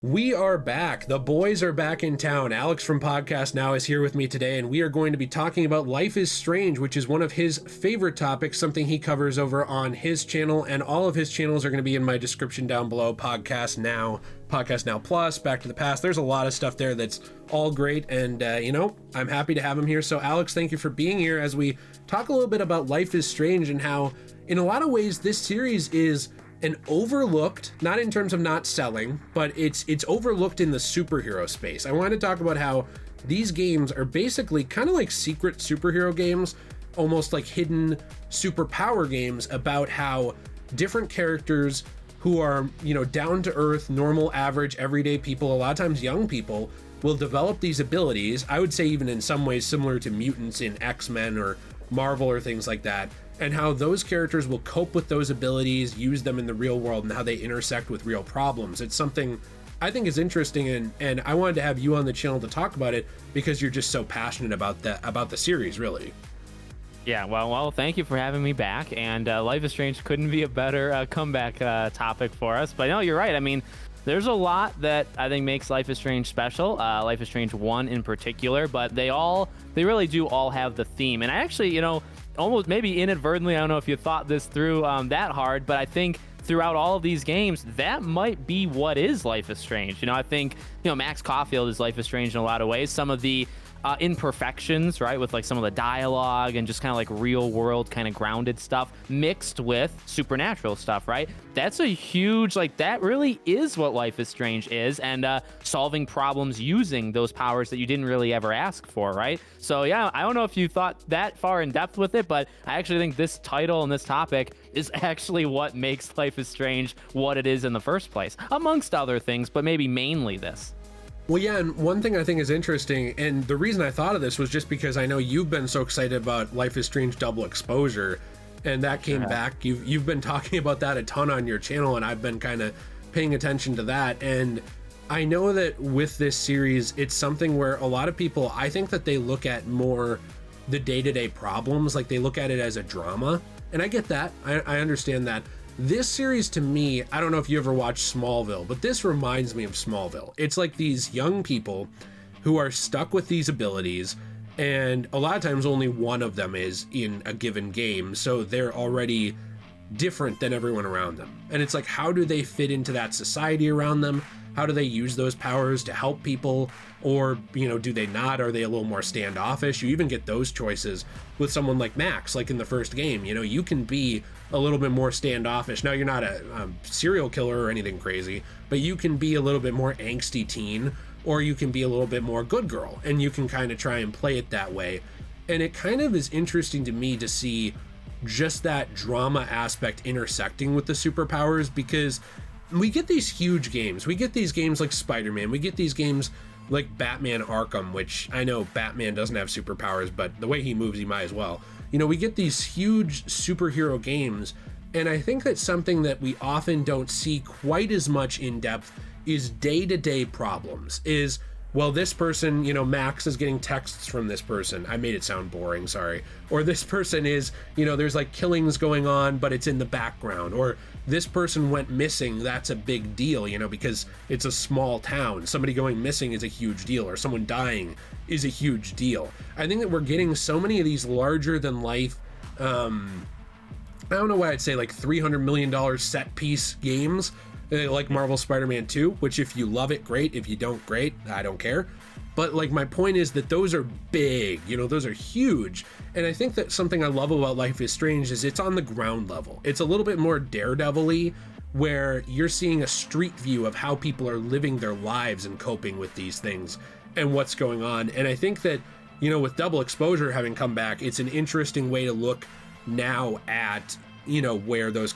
We are back. The boys are back in town. Alex from Podcast Now is here with me today, and we are going to be talking about Life is Strange, which is one of his favorite topics, something he covers over on his channel, and all of his channels are going to be in my description down below. Podcast Now Plus, Back to the Past. There's a lot of stuff there that's all great, and, I'm happy to have him here. So, Alex, thank you for being here as we talk a little bit about Life is Strange and how, in a lot of ways, this series is an overlooked, not in terms of not selling, but it's overlooked in the superhero space. I wanted to talk about how these games are basically kind of like secret superhero games, almost like hidden superpower games about how different characters who are, down to earth, normal, average, everyday people, a lot of times young people, will develop these abilities. I would say even in some ways similar to mutants in X-Men or Marvel or things like that, and how those characters will cope with those abilities, use them in the real world, and how they intersect with real problems. It's something I think is interesting, and I wanted to have you on the channel to talk about it because you're just so passionate about the series, really. Yeah, well, thank you for having me back, and Life is Strange couldn't be a better comeback topic for us. But no, you're right. I mean, there's a lot that I think makes Life is Strange special, Life is Strange 1 in particular, but they really do all have the theme. And I actually, almost maybe inadvertently, I don't know if you thought this through that hard, but I think throughout all of these games, that might be what is Life is Strange. I think, Max Caulfield is Life is Strange in a lot of ways. Some of the imperfections, right, with like some of the dialogue and just kind of like real world kind of grounded stuff mixed with supernatural stuff, right? That's a huge, that really is what Life is Strange is, and solving problems using those powers that you didn't really ever ask for, right? So yeah, I don't know if you thought that far in depth with it, but I actually think this title and this topic is actually what makes Life is Strange what it is in the first place, amongst other things, but maybe mainly this. Well, yeah, and one thing I think is interesting, and the reason I thought of this was just because I know you've been so excited about Life is Strange Double Exposure, and that came back. You've been talking about that a ton on your channel, and I've been kind of paying attention to that. And I know that with this series, it's something where a lot of people, I think that they look at more the day-to-day problems, like they look at it as a drama, and I get that. I understand that. This series, to me, I don't know if you ever watched Smallville, but this reminds me of Smallville. It's like these young people who are stuck with these abilities, and a lot of times only one of them is in a given game, so they're already different than everyone around them. And it's like, how do they fit into that society around them? How do they use those powers to help people? Or, do they not? Are they a little more standoffish? You even get those choices with someone like Max, like in the first game. You can be a little bit more standoffish. Now, you're not a serial killer or anything crazy, but you can be a little bit more angsty teen, or you can be a little bit more good girl, and you can kind of try and play it that way. And it kind of is interesting to me to see just that drama aspect intersecting with the superpowers, because we get these huge games. We get these games like Spider-Man. We get these games like Batman Arkham, which I know Batman doesn't have superpowers, but the way he moves, he might as well. We get these huge superhero games, and I think that's something that we often don't see quite as much in depth is day-to-day problems. Well, this person, Max is getting texts from this person. I made it sound boring, sorry. Or this person is, there's like killings going on, but it's in the background. Or this person went missing, that's a big deal, because it's a small town. Somebody going missing is a huge deal, or someone dying is a huge deal. I think that we're getting so many of these larger than life, I don't know why I'd say like $300 million set piece games, like Marvel Spider-Man 2, which if you love it, great. If you don't, great. I don't care. But like my point is that those are big, those are huge. And I think that something I love about Life is Strange is it's on the ground level. It's a little bit more Daredevil-y, where you're seeing a street view of how people are living their lives and coping with these things and what's going on. And I think that, with Double Exposure having come back, it's an interesting way to look now at where those,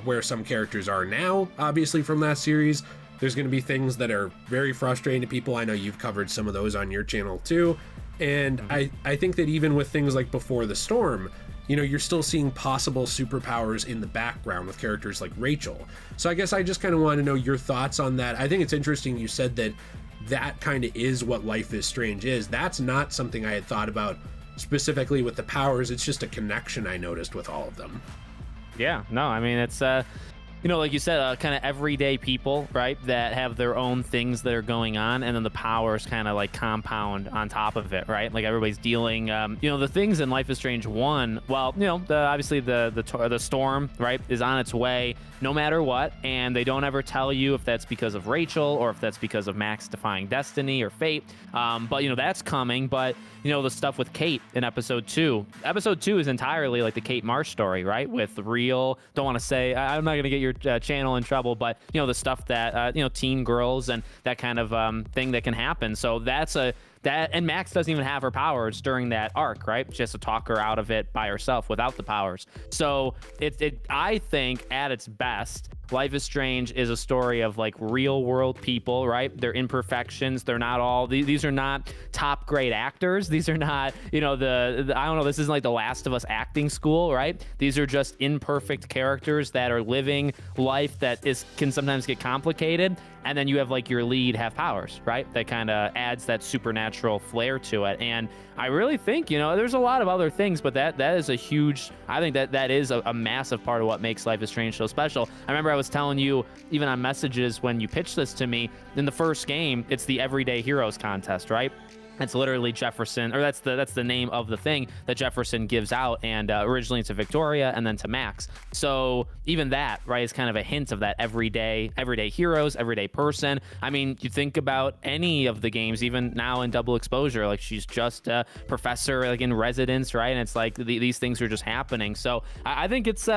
where some characters are now, obviously from that series. There's going to be things that are very frustrating to people. I know you've covered some of those on your channel too. And I think that even with things like Before the Storm, you're still seeing possible superpowers in the background with characters like Rachel. So I guess I just kind of want to know your thoughts on that. I think it's interesting you said that kind of is what Life is Strange is. That's not something I had thought about specifically with the powers. It's just a connection I noticed with all of them. Yeah, no, I mean, it's like you said, kind of everyday people, right, that have their own things that are going on, and then the powers kind of like compound on top of it, right? Like everybody's dealing, the things in Life is Strange 1, well, obviously the storm, right, is on its way no matter what, and they don't ever tell you if that's because of Rachel or if that's because of Max defying destiny or fate, but that's coming. But the stuff with Kate in episode 2 is entirely like the Kate Marsh story, right, with real, don't want to say, I'm not going to get your channel in trouble, but the stuff that teen girls and that kind of thing that can happen. So and Max doesn't even have her powers during that arc, right? She has to talk her out of it by herself without the powers. So I think at its best, Life is Strange is a story of like real world people, right? They're imperfections. They're not all, these are not top grade actors. These are not, I don't know, this isn't like the Last of Us acting school, right? These are just imperfect characters that are living life that can sometimes get complicated. And then you have like your lead have powers, right? That kind of adds that supernatural flair to it. And I really think, there's a lot of other things, but that is a huge, I think that is a massive part of what makes Life is Strange so special. I remember I was telling you, even on messages when you pitched this to me, in the first game, it's the Everyday Heroes contest, right? It's literally Jefferson, or that's the name of the thing that Jefferson gives out, and originally to Victoria and then to Max. So even that, right, is kind of a hint of that everyday heroes, everyday person. I mean, you think about any of the games, even now in Double Exposure, like she's just a professor, like in residence, right? And it's like these things are just happening. So I think it's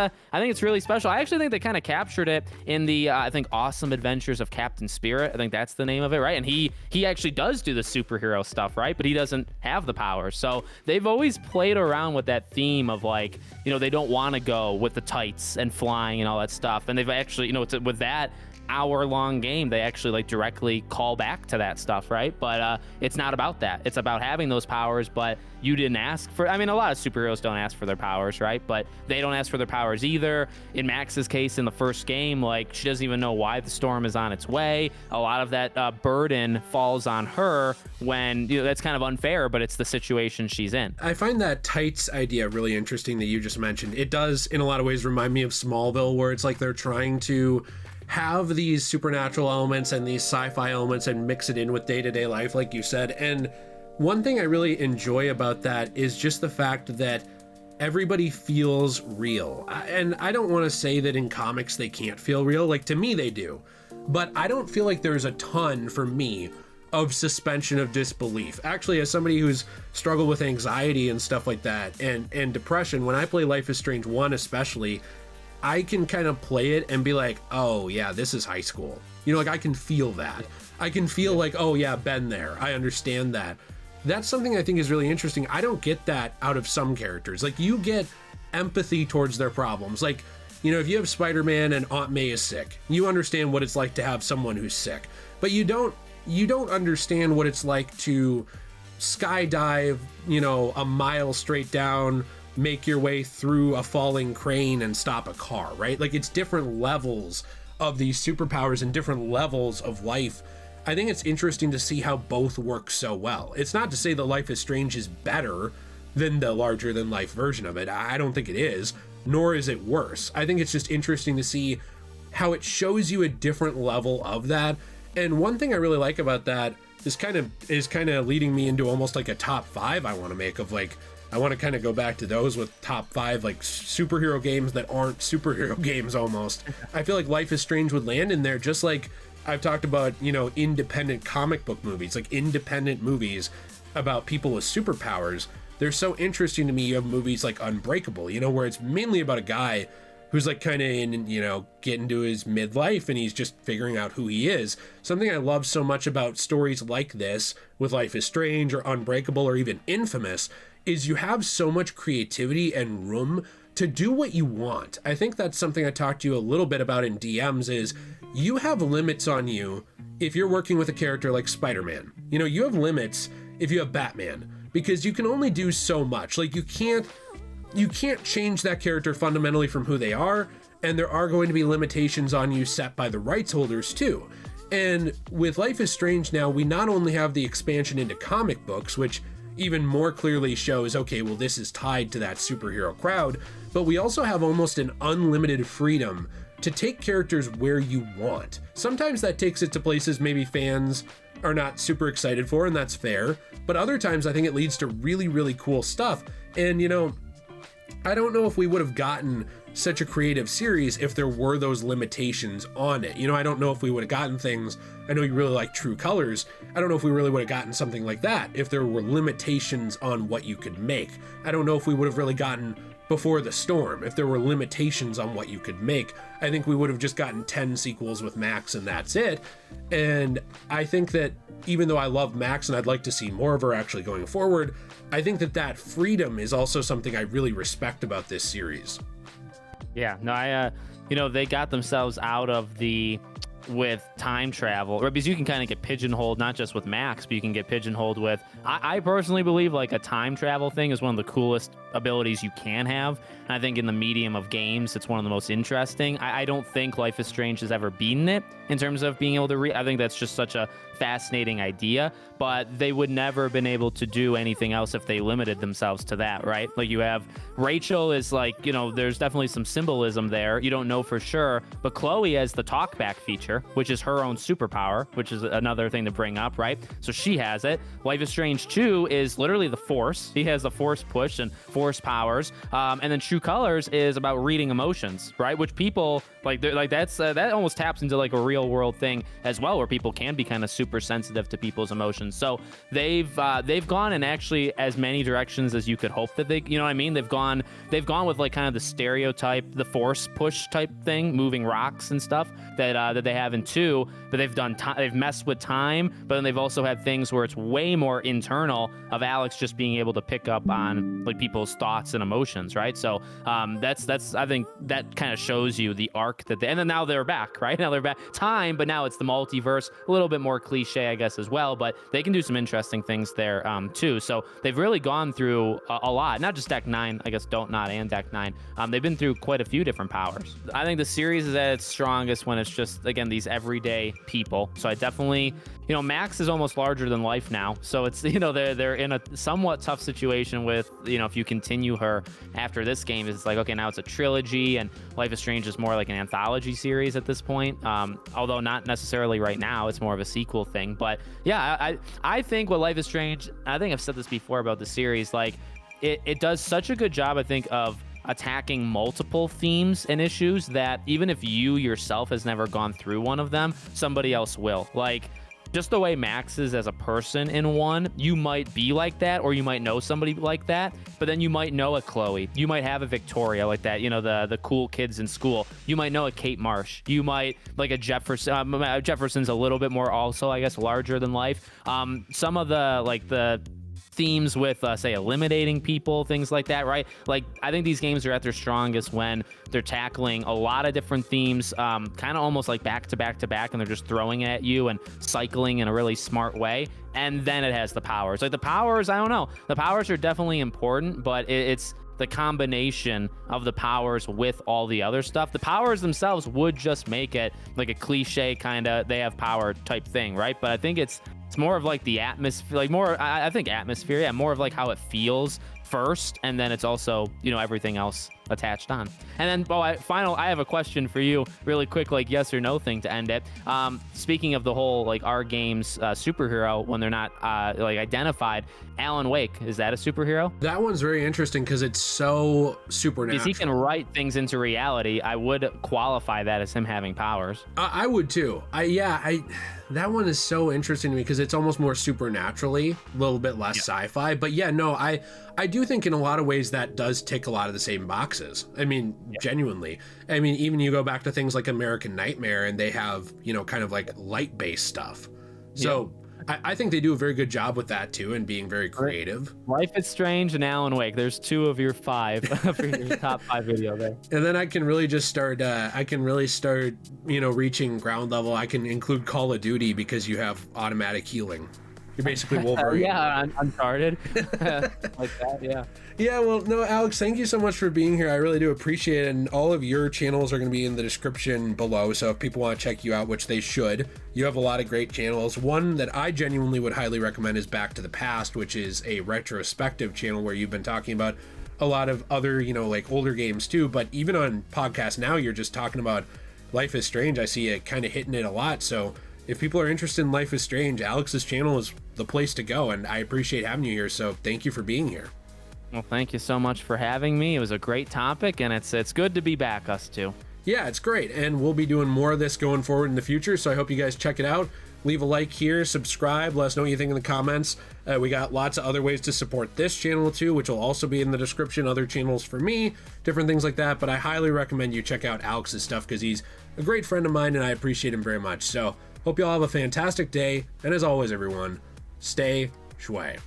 really special. I actually think they kind of captured it in the I think Awesome Adventures of Captain Spirit. I think that's the name of it, right? And he actually does do the superhero stuff, right? But he doesn't have the powers. So they've always played around with that theme of like, they don't want to go with the tights and flying and all that stuff. And they've actually, with that hour-long game, they actually like directly call back to that stuff, right? But it's not about that. It's about having those powers, but you didn't ask for, a lot of superheroes don't ask for their powers, right? But they don't ask for their powers either. In Max's case, in the first game, like she doesn't even know why the storm is on its way. A lot of that burden falls on her when, that's kind of unfair, but it's the situation she's in. I find that tights idea really interesting that you just mentioned. It does, in a lot of ways, remind me of Smallville, where it's like they're trying to have these supernatural elements and these sci-fi elements and mix it in with day-to-day life, like you said. And one thing I really enjoy about that is just the fact that everybody feels real. And I don't want to say that in comics they can't feel real. Like, to me, they do. But I don't feel like there's a ton, for me, of suspension of disbelief. Actually, as somebody who's struggled with anxiety and stuff like that, and depression, when I play Life is Strange 1 especially, I can kind of play it and be like, oh yeah, this is high school. Like I can feel that. I can feel like, oh yeah, been there. I understand that. That's something I think is really interesting. I don't get that out of some characters. Like, you get empathy towards their problems. Like, if you have Spider-Man and Aunt May is sick, you understand what it's like to have someone who's sick. But you don't understand what it's like to skydive, a mile straight down, make your way through a falling crane and stop a car, right? Like, it's different levels of these superpowers and different levels of life. I think it's interesting to see how both work so well. It's not to say that Life is Strange is better than the larger than life version of it. I don't think it is, nor is it worse. I think it's just interesting to see how it shows you a different level of that. And one thing I really like about that is kind of leading me into almost like a top 5 I want to make of, like, I want to kind of go back to those with top 5 like superhero games that aren't superhero games almost. I feel like Life is Strange would land in there, just like I've talked about, independent comic book movies, like independent movies about people with superpowers. They're so interesting to me. You have movies like Unbreakable, where it's mainly about a guy who's like kind of in, getting to his midlife and he's just figuring out who he is. Something I love so much about stories like this with Life is Strange or Unbreakable or even Infamous is you have so much creativity and room to do what you want. I think that's something I talked to you a little bit about in DMs is you have limits on you if you're working with a character like Spider-Man. You have limits if you have Batman, because you can only do so much. Like, you can't change that character fundamentally from who they are, and there are going to be limitations on you set by the rights holders too. And with Life is Strange now, we not only have the expansion into comic books, which even more clearly shows, okay, well, this is tied to that superhero crowd, but we also have almost an unlimited freedom to take characters where you want. Sometimes that takes it to places maybe fans are not super excited for, and that's fair. But other times I think it leads to really, really cool stuff. And, I don't know if we would have gotten such a creative series if there were those limitations on it. I don't know if we would have gotten things. I know you really like True Colors. I don't know if we really would have gotten something like that if there were limitations on what you could make. I don't know if we would have really gotten Before the Storm if there were limitations on what you could make. I think we would have just gotten 10 sequels with Max and that's it. And I think that even though I love Max and I'd like to see more of her actually going forward, I think that freedom is also something I really respect about this series. Yeah, no, they got themselves out of with time travel, right? Because you can kind of get pigeonholed, not just with Max, but you can get pigeonholed with, I personally believe like a time travel thing is one of the coolest abilities you can have. And I think in the medium of games, it's one of the most interesting. I don't think Life is Strange has ever beaten it in terms of being able to I think that's just such a fascinating idea, but they would never have been able to do anything else if they limited themselves to that, right? Like you have Rachel is like, there's definitely some symbolism there. You don't know for sure, but Chloe has the talkback feature, which is her own superpower, which is another thing to bring up, right? So she has it. Life is Strange 2 is literally the Force. He has the Force push and Force powers. And then True Colors is about reading emotions, right? Which people that almost taps into like a real world thing as well, where people can be kind of super sensitive to people's emotions. So they've gone in actually as many directions as you could hope that they, what I mean? They've gone with like kind of the stereotype, the Force push type thing, moving rocks and stuff that they have in 2, but they've messed with time, but then they've also had things where it's way more internal of Alex just being able to pick up on like people's thoughts and emotions, right? So that's I think that kind of shows you the arc and then now they're back, right? Now they're back time, but now it's the multiverse, a little bit more cliche, I guess, as well, but they can do some interesting things there too. So they've really gone through a lot, not just Deck 9, I guess Don't Not and Deck 9. They've been through quite a few different powers. I think the series is at its strongest when it's just, again, these everyday people. So I definitely, Max is almost larger than life now. So it's, they're in a somewhat tough situation with, if you continue her after this game, it's like, okay, now it's a trilogy and Life is Strange is more like an anthology series at this point. Although not necessarily right now, it's more of a sequel thing. But yeah, I think what Life is Strange, I think I've said this before about the series, like it does such a good job, I think, of attacking multiple themes and issues that even if you yourself has never gone through one of them, somebody else will. Like just the way Max is as a person in 1, you might be like that, or you might know somebody like that, but then you might know a Chloe. You might have a Victoria like that, the cool kids in school. You might know a Kate Marsh. You might like a Jefferson. Jefferson's a little bit more also, I guess, larger than life. Some of the themes with say eliminating people, things like that, right? Like I think these games are at their strongest when they're tackling a lot of different themes, kind of almost like back to back to back, and they're just throwing it at you and cycling in a really smart way. And then it has the powers. Like the powers, I don't know, the powers are definitely important, but it's the combination of the powers with all the other stuff. The powers themselves would just make it like a cliche kind of they have power type thing, right? But I think it's more of like the atmosphere, like more, I think atmosphere, yeah, more of like how it feels first, and then it's also, everything else attached on. And then, I have a question for you really quick, like yes or no thing to end it. Speaking of the whole, like our game's superhero, when they're not like identified, Alan Wake, is that a superhero? That one's very interesting because it's so supernatural. Because he can write things into reality. I would qualify that as him having powers. I would too. That one is so interesting to me because it's almost more supernaturally, a little bit less sci-fi. But yeah, no, I do think in a lot of ways that does tick a lot of the same boxes. I mean, genuinely. I mean, even you go back to things like American Nightmare and they have, kind of like light-based stuff. So I think they do a very good job with that too, and being very creative. Life is Strange and Alan Wake. There's 2 of your 5 for your top 5 video there. And then I can really just start. Reaching ground level. I can include Call of Duty because you have automatic healing. You're basically Wolverine. Yeah, Uncharted. Like that, yeah. Yeah, well, no, Alex, thank you so much for being here. I really do appreciate it. And all of your channels are going to be in the description below. So if people want to check you out, which they should, you have a lot of great channels. One that I genuinely would highly recommend is Back to the Past, which is a retrospective channel where you've been talking about a lot of other, like older games too. But even on podcasts now, you're just talking about Life is Strange, I see it kind of hitting it a lot. So if people are interested in Life is Strange, Alex's channel is the place to go, and I appreciate having you here. So thank you for being here. Well, thank you so much for having me. It was a great topic, and it's good to be back, us two. Yeah, it's great, and we'll be doing more of this going forward in the future, so I hope you guys check it out. Leave a like here, subscribe, let us know what you think in the comments. We got lots of other ways to support this channel too, which will also be in the description, other channels for me, different things like that, but I highly recommend you check out Alex's stuff because he's a great friend of mine and I appreciate him very much. So hope you all have a fantastic day, and as always everyone, stay shui.